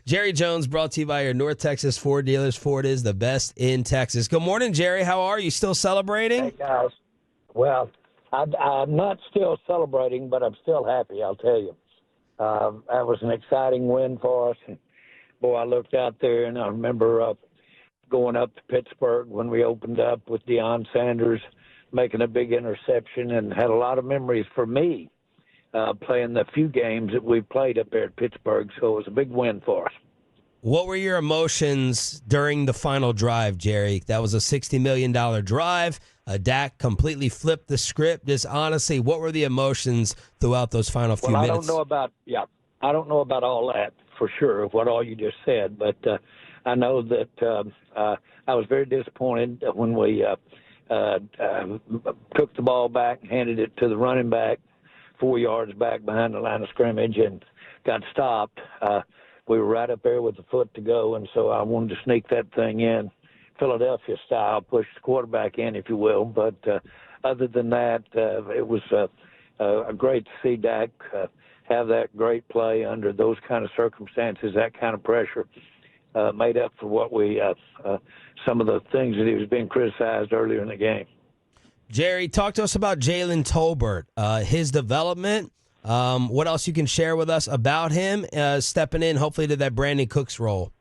Jerry Jones brought to you by your North Texas Ford dealers. Ford is the best in Texas. Good morning, Jerry. How are you? Still celebrating? Hey, guys. Well, I'm not still celebrating, but I'm still happy, I'll tell you. That was an exciting win for us. And, boy, I looked out there, and I remember going up to Pittsburgh when we opened up with Deion Sanders making a big interception, and had a lot of memories for me playing the few games that we played up there at Pittsburgh. So it was a big win for us. What were your emotions during the final drive, Jerry? That was a $60 million drive. Dak completely flipped the script. Just honestly, what were the emotions throughout those final few minutes? I don't know about all that for sure, of what all you just said, but I know that I was very disappointed when we took the ball back, handed it to the running back 4 yards back behind the line of scrimmage, and got stopped. We were right up there with a foot to go, and so I wanted to sneak that thing in, Philadelphia style, push the quarterback in, if you will. But other than that, it was great to see Dak have that great play under those kind of circumstances, that kind of pressure, made up for what we some of the things that he was being criticized earlier in the game. Jerry, talk to us about Jalen Tolbert, his development. What else you can share with us about him stepping in, hopefully, to that Brandon Cooks role?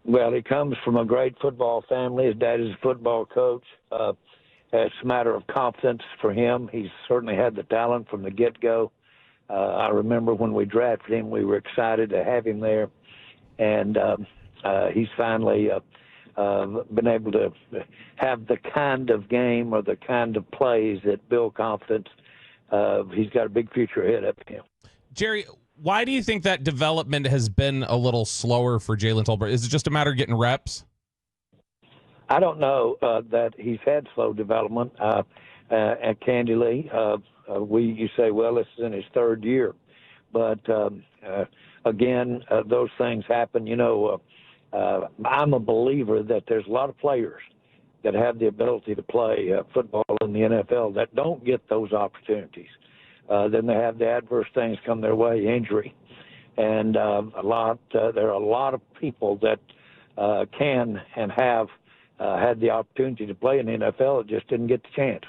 Well, he comes from a great football family. His dad is a football coach. It's a matter of confidence for him. He's certainly had the talent from the get-go. I remember when we drafted him, we were excited to have him there. And he's finally been able to have the kind of game or the kind of plays that build confidence. He's got a big future ahead of him. Jerry, why do you think that development has been a little slower for Jalen Tolbert? Is it just a matter of getting reps? I don't know that he's had slow development. And candidly, you say, well, this is in his third year. But, again, those things happen. You know, I'm a believer that there's a lot of players that have the ability to play football in the NFL that don't get those opportunities. Then they have the adverse things come their way, injury. And there are a lot of people that can and have had the opportunity to play in the NFL that just didn't get the chance.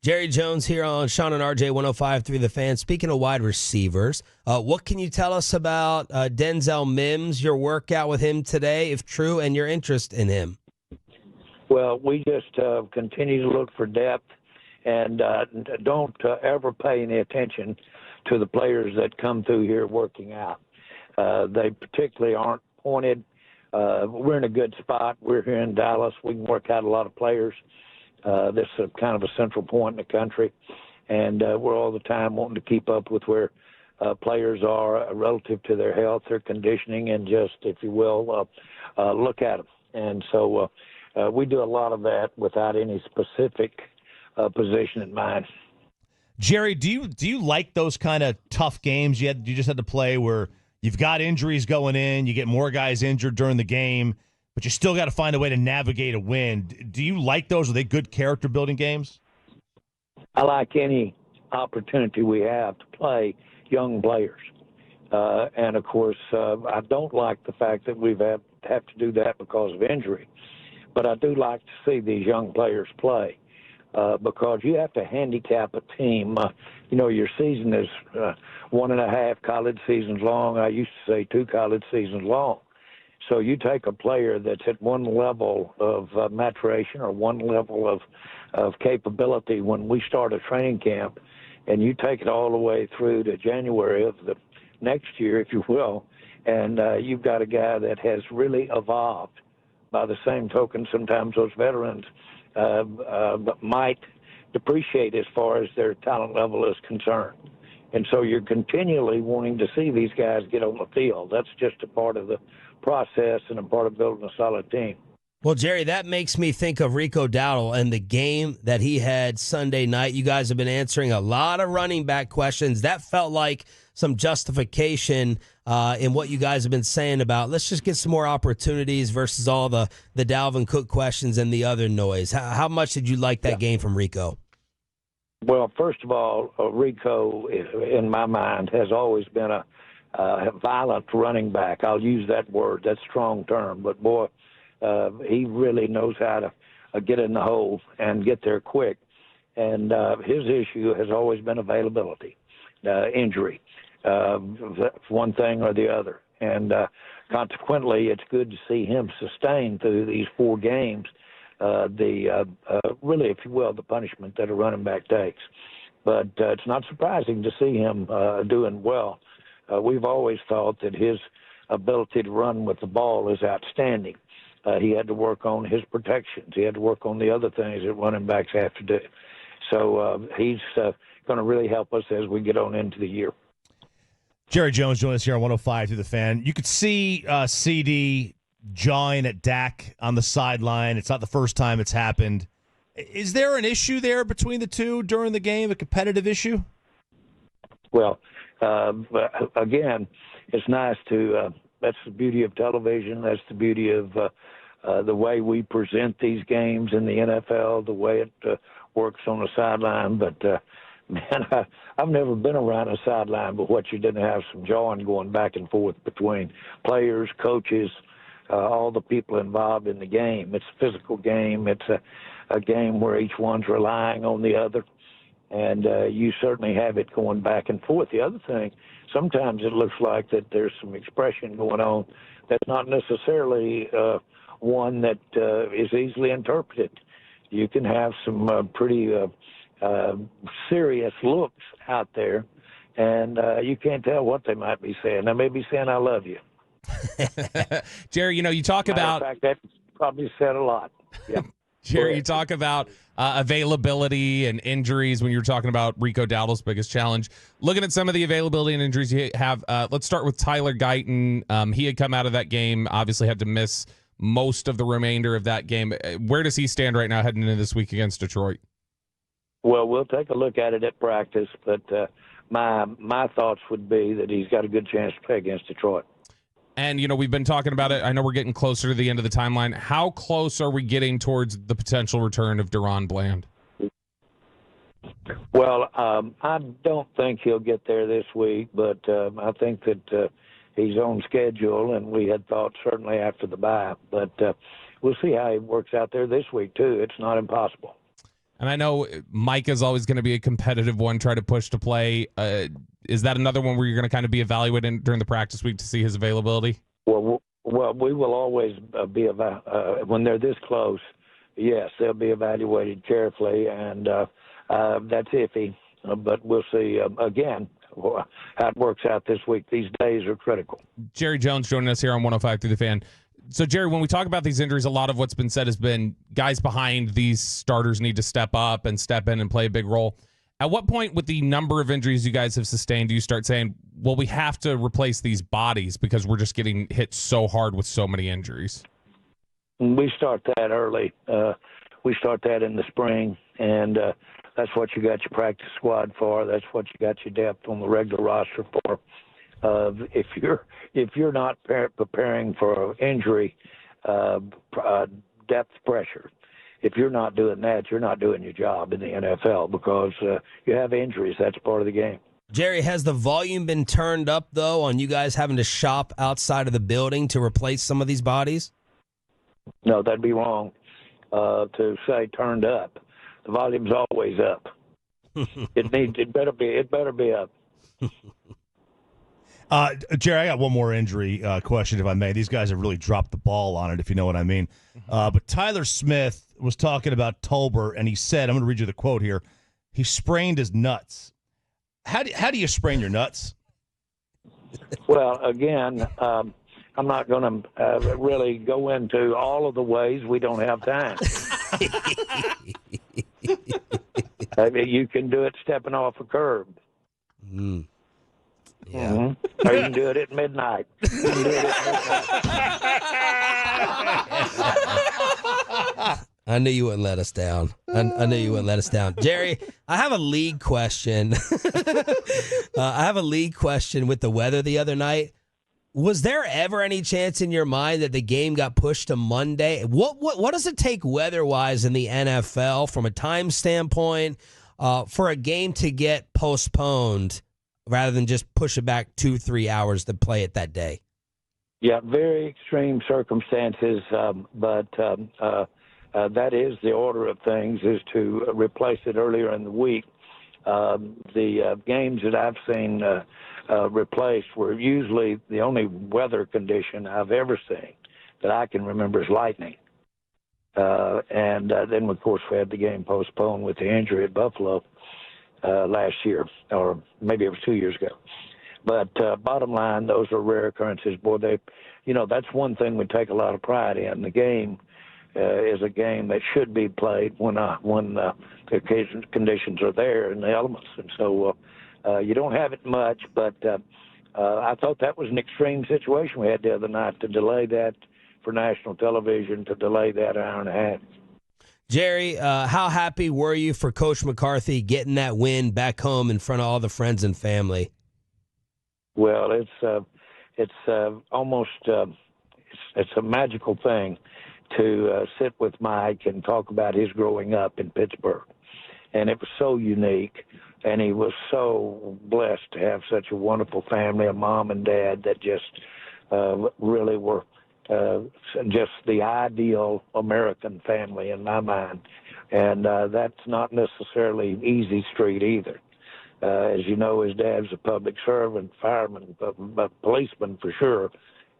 Jerry Jones here on Shan and RJ 105.3 The Fan. Speaking of wide receivers, what can you tell us about Denzel Mims, your workout with him today, if true, and your interest in him? Well, we just continue to look for depth and don't ever pay any attention to the players that come through here working out. They particularly aren't pointed. We're in a good spot. We're here in Dallas. We can work out a lot of players. This is kind of a central point in the country, and we're all the time wanting to keep up with where players are relative to their health, their conditioning, and just, if you will, look at them. And so we do a lot of that without any specific position in mind. Jerry, do you like those kind of tough games you just had to play where you've got injuries going in, you get more guys injured during the game, but you still got to find a way to navigate a win? Do you like those? Are they good character-building games? I like any opportunity we have to play young players. And, of course, I don't like the fact that we've have to do that because of injury. But I do like to see these young players play because you have to handicap a team. Your season is 1.5 college seasons long. I used to say 2 college seasons long. So you take a player that's at one level of maturation or one level of capability when we start a training camp, and you take it all the way through to January of the next year, if you will, and you've got a guy that has really evolved. By the same token, sometimes those veterans might depreciate as far as their talent level is concerned. And so you're continually wanting to see these guys get on the field. That's just a part of the process and a part of building a solid team. Well, Jerry, that makes me think of Rico Dowdle and the game that he had Sunday night. You guys have been answering a lot of running back questions. That felt like some justification in what you guys have been saying about let's just get some more opportunities versus all the Dalvin Cook questions and the other noise. How much did you like that game from Rico? Well, first of all, Rico, in my mind, has always been a violent running back. I'll use that word. That's a strong term. But, boy, he really knows how to get in the hole and get there quick. And his issue has always been availability, injury, one thing or the other. And consequently, it's good to see him sustain through these 4 games really, if you will, the punishment that a running back takes. But it's not surprising to see him doing well. We've always thought that his ability to run with the ball is outstanding. He had to work on his protections. He had to work on the other things that running backs have to do. So he's going to really help us as we get on into the year. Jerry Jones joined us here on 105 through the Fan. You could see CD jawing at Dak on the sideline. It's not the first time it's happened. Is there an issue there between the two during the game, a competitive issue? Well, again, it's nice to that's the beauty of television. That's the beauty of the way we present these games in the NFL, the way it works on the sideline. But, man, I've never been around a sideline but what you didn't have some jawing going back and forth between players, coaches, all the people involved in the game. It's a physical game. It's a game where each one's relying on the other. And you certainly have it going back and forth. The other thing, sometimes it looks like that there's some expression going on that's not necessarily one that is easily interpreted. You can have some pretty serious looks out there, and you can't tell what they might be saying. They may be saying, "I love you." Jerry, you talk about... In fact, that probably said a lot. Yeah. Jerry, you talk about availability and injuries when you were talking about Rico Dowdle's biggest challenge. Looking at some of the availability and injuries you have, let's start with Tyler Guyton. He had come out of that game, obviously had to miss most of the remainder of that game. Where does he stand right now heading into this week against Detroit? Well, we'll take a look at it at practice, but my thoughts would be that he's got a good chance to play against Detroit. And, we've been talking about it. I know we're getting closer to the end of the timeline. How close are we getting towards the potential return of Deron Bland? Well, I don't think he'll get there this week, but I think that he's on schedule, and we had thought certainly after the bye. But we'll see how he works out there this week, too. It's not impossible. And I know Mike is always going to be a competitive one, try to push to play. Is that another one where you're going to kind of be evaluating during the practice week to see his availability? Well, we will always be when they're this close. Yes, they'll be evaluated carefully, and that's iffy. But we'll see again how it works out this week. These days are critical. Jerry Jones joining us here on 105 through the Fan. So, Jerry, when we talk about these injuries, a lot of what's been said has been guys behind these starters need to step up and step in and play a big role. At what point with the number of injuries you guys have sustained do you start saying, well, we have to replace these bodies because we're just getting hit so hard with so many injuries? We start that early. We start that in the spring, and that's what you got your practice squad for. That's what you got your depth on the regular roster for. If you're not preparing for injury, depth pressure, if you're not doing that, you're not doing your job in the NFL because you have injuries. That's part of the game. Jerry, has the volume been turned up, though, on you guys having to shop outside of the building to replace some of these bodies? No, that'd be wrong to say turned up. The volume's always up. It better be up. Jerry, I got one more injury question, if I may. These guys have really dropped the ball on it, if you know what I mean. But Tyler Smith was talking about Tolbert, and he said, I'm going to read you the quote here, he sprained his nuts. How do you sprain your nuts? Well, again, I'm not going to really go into all of the ways. We don't have time. I mean, you can do it stepping off a curb. Mm. Yeah. Mm-hmm. Or you can do it at midnight. I knew you wouldn't let us down. I knew you wouldn't let us down. Jerry, I have a league question. I have a league question with the weather the other night. Was there ever any chance in your mind that the game got pushed to Monday? What does it take weather-wise in the NFL from a time standpoint for a game to get postponed rather than just push it back 2-3 hours to play it that day? Yeah, very extreme circumstances, but that is the order of things, is to replace it earlier in the week. The games that I've seen replaced were usually the only weather condition I've ever seen that I can remember is lightning. And then, of course, we had the game postponed with the injury at Buffalo last year, or maybe it was 2 years ago. But bottom line, those are rare occurrences. Boy, that's one thing we take a lot of pride in. The game is a game that should be played when the conditions are there and the elements. And so you don't have it much, but I thought that was an extreme situation we had the other night to delay that for national television, to delay that hour and a half. Jerry, how happy were you for Coach McCarthy getting that win back home in front of all the friends and family? Well, it's almost it's a magical thing to sit with Mike and talk about his growing up in Pittsburgh, and it was so unique, and he was so blessed to have such a wonderful family, a mom and dad that just really were just the ideal American family in my mind, and that's not necessarily easy street either. As you know, his dad's a public servant, fireman, but policeman for sure.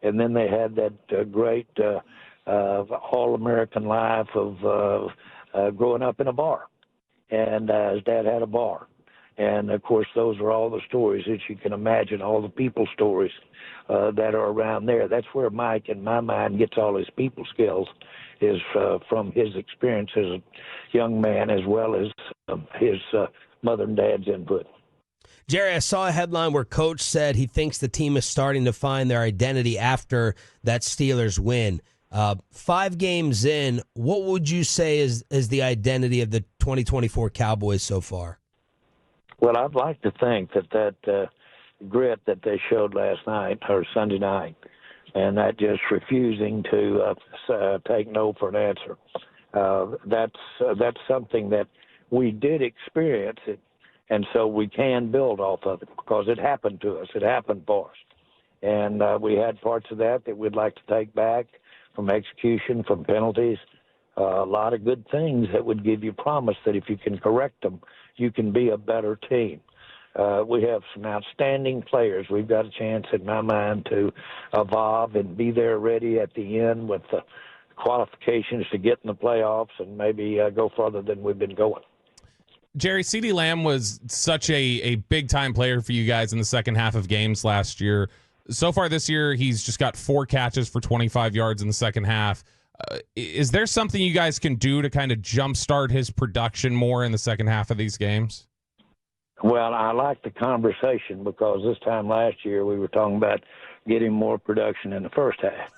And then they had that great all-American life of growing up in a bar. And his dad had a bar. And, of course, those are all the stories that you can imagine, all the people stories that are around there. That's where Mike, in my mind, gets all his people skills, is from his experience as a young man, as well as his mother and dad's input. Jerry, I saw a headline where Coach said he thinks the team is starting to find their identity after that Steelers win. 5 games in, what would you say is the identity of the 2024 Cowboys so far? Well, I'd like to think that grit that they showed last night, or Sunday night, and that just refusing to take no for an answer, that's something that we did experience it, and so we can build off of it because it happened to us. It happened for us. And we had parts of that we'd like to take back from execution, from penalties, a lot of good things that would give you promise that if you can correct them, you can be a better team. We have some outstanding players. We've got a chance, in my mind, to evolve and be there ready at the end with the qualifications to get in the playoffs and maybe go further than we've been going. Jerry, CeeDee Lamb was such a big-time player for you guys in the second half of games last year. So far this year, he's just got 4 catches for 25 yards in the second half. Is there something you guys can do to kind of jumpstart his production more in the second half of these games? Well, I like the conversation because this time last year we were talking about getting more production in the first half,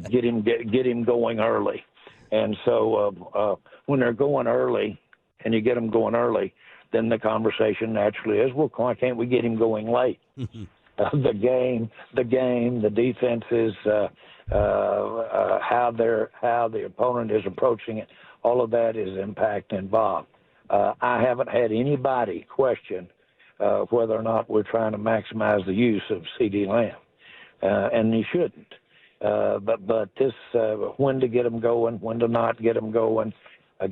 get him going early. And so when they're going early and you get them going early, then the conversation naturally is, well, why can't we get him going late? The game, the defenses, how the opponent is approaching it, all of that is impact involved. I haven't had anybody question whether or not we're trying to maximize the use of CeeDee Lamb, and you shouldn't. But this, when to get them going, when to not get them going,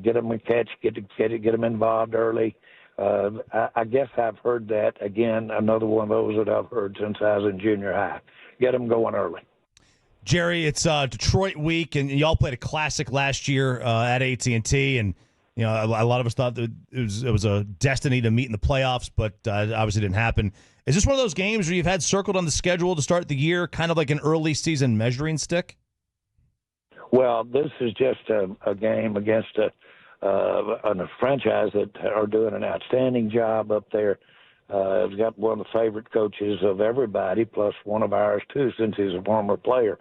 get them a catch, get them involved early. I guess I've heard that, again, another one of those that I've heard since I was in junior high. Get them going early. Jerry, it's Detroit week, and y'all played a classic last year at AT&T, and you know a lot of us thought that it was a destiny to meet in the playoffs, but obviously didn't happen. Is this one of those games where you've had circled on the schedule to start the year, kind of like an early season measuring stick? Well, this is just a game against a franchise that are doing an outstanding job up there. He's got one of the favorite coaches of everybody, plus one of ours too, since he's a former player.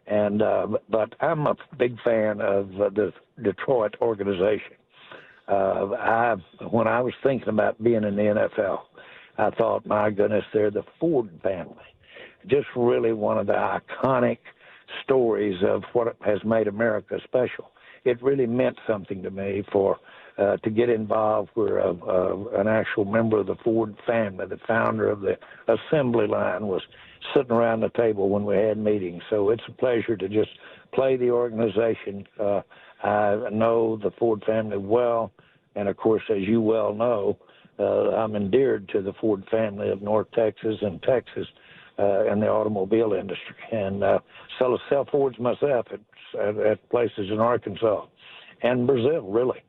And but I'm a big fan of the Detroit organization. When I was thinking about being in the NFL, I thought, my goodness, they're the Ford family. Just really one of the iconic stories of what has made America special. it really meant something to me to get involved. We're an actual member of the Ford family. The founder of the assembly line was sitting around the table when we had meetings. So it's a pleasure to just play the organization. I know the Ford family well, and of course, as you well know, I'm endeared to the Ford family of North Texas and Texas in the automobile industry, and sell Fords myself at places in Arkansas and Brazil, really.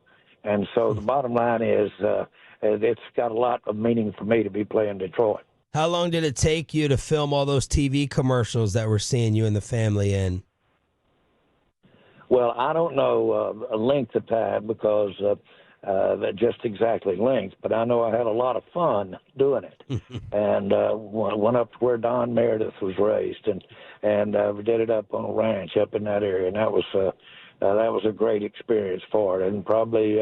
And so the bottom line is it's got a lot of meaning for me to be playing Detroit. How long did it take you to film all those TV commercials that we're seeing you and the family in? Well, I don't know a length of time because just exactly length, but I know I had a lot of fun doing it. And went up to where Don Meredith was raised, and we did it up on a ranch up in that area, and that was a great experience for it, and probably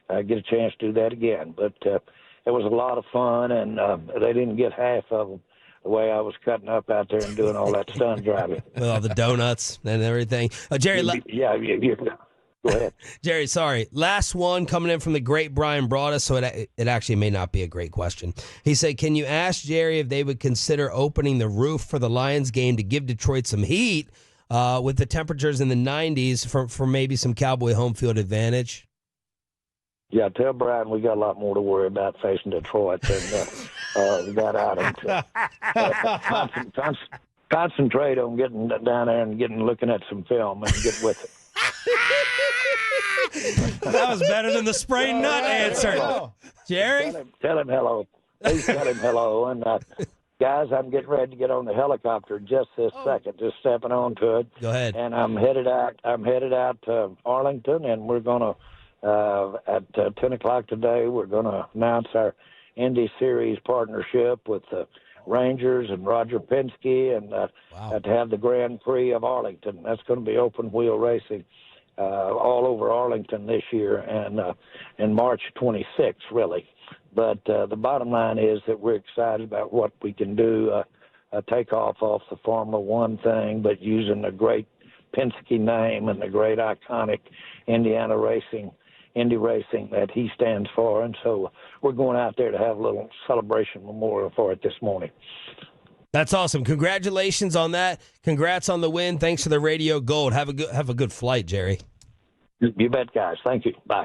get a chance to do that again. But it was a lot of fun, and they didn't get half of them the way I was cutting up out there and doing all that stunt driving. With all the donuts and everything. Jerry, yeah. Go ahead. Jerry, sorry. Last one coming in from the great Brian Broadus, so it actually may not be a great question. He said, can you ask Jerry if they would consider opening the roof for the Lions game to give Detroit some heat with the temperatures in the 90s for maybe some Cowboy home field advantage? Yeah, tell Brian we got a lot more to worry about facing Detroit than that outing. Concentrate on getting down there and looking at some film and get with it. That was better than the sprained nut answer. Jerry? Tell him hello. Please tell him hello. And guys, I'm getting ready to get on the helicopter just this second, just stepping onto it. Go ahead. And I'm headed out to Arlington, and we're going to at 10 o'clock today, we're going to announce our Indy Series partnership with the Rangers and Roger Penske, and to have the Grand Prix of Arlington. That's going to be open wheel racing all over Arlington this year, and in March 26th, really. But the bottom line is that we're excited about what we can do, take off the Formula One thing, but using the great Penske name and the great iconic Indy racing that he stands for. And so we're going out there to have a little celebration memorial for it this morning. That's awesome. Congratulations on that. Congrats on the win. Thanks for the radio gold. Have a good flight, Jerry. You bet, guys. Thank you. Bye.